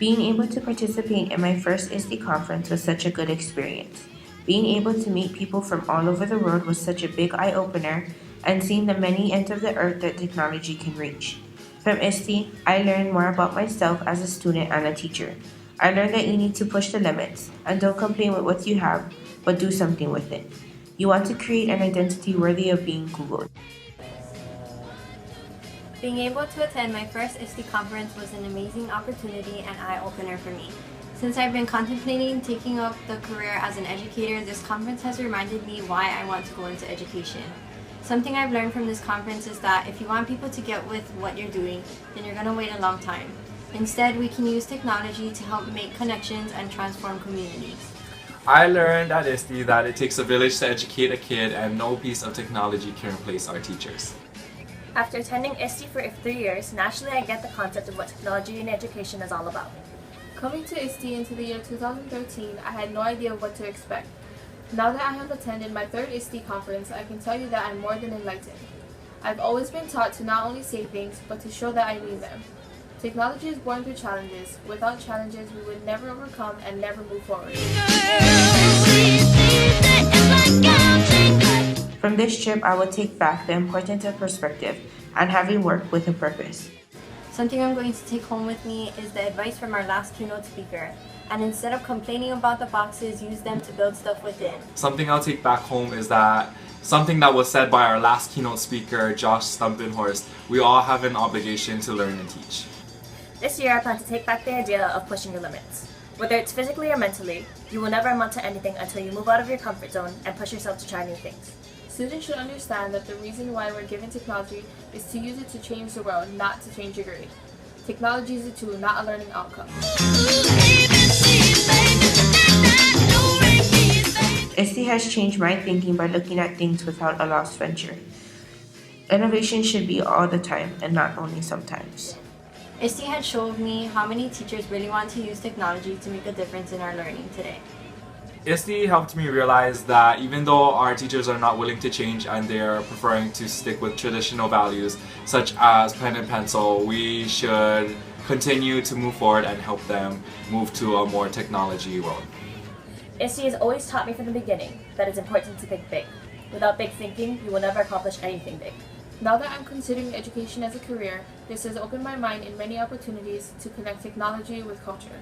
Being able to participate in my first Iste conference was such a good experience. Being able to meet people from all over the world was such a big eye-opener, and seeing the many ends of the earth that technology can reach. From Iste, I learned more about myself as a student and a teacher. I learned that you need to push the limits, and don't complain with what you have, but do something with it. You want to create an identity worthy of being Googled. Being able to attend my first Iste conference was an amazing opportunity and eye-opener for me. Since I've been contemplating taking up the career as an educator, this conference has reminded me why I want to go into education. Something I've learned from this conference is that if you want people to get with what you're doing, then you're going to wait a long time. Instead, we can use technology to help make connections and transform communities. I learned at Iste that it takes a village to educate a kid, and no piece of technology can replace our teachers. After attending Iste for 3 years, nationally I get the concept of what technology in education is all about. Coming to Iste into the year 2013, I had no idea what to expect. Now that I have attended my third Iste conference, I can tell you that I'm more than enlightened. I've always been taught to not only say things, but to show that I mean them. Technology is born through challenges. Without challenges, we would never overcome and never move forward. From this trip, I will take back the importance of perspective and having work with a purpose. Something I'm going to take home with me is the advice from our last keynote speaker. And instead of complaining about the boxes, use them to build stuff within. Something I'll take back home is that something that was said by our last keynote speaker, Josh Stumpenhorst, we all have an obligation to learn and teach. This year I plan to take back the idea of pushing your limits. Whether it's physically or mentally, you will never amount to anything until you move out of your comfort zone and push yourself to try new things. Students should understand that the reason why we're given technology is to use it to change the world, not to change your grade. Technology is a tool, not a learning outcome. Iste has changed my thinking by looking at things without a lost venture. Innovation should be all the time and not only sometimes. Iste had showed me how many teachers really want to use technology to make a difference in our learning today. Iste helped me realize that even though our teachers are not willing to change and they're preferring to stick with traditional values such as pen and pencil, we should continue to move forward and help them move to a more technology world. Iste has always taught me from the beginning that it's important to think big. Without big thinking, you will never accomplish anything big. Now that I'm considering education as a career, this has opened my mind in many opportunities to connect technology with culture.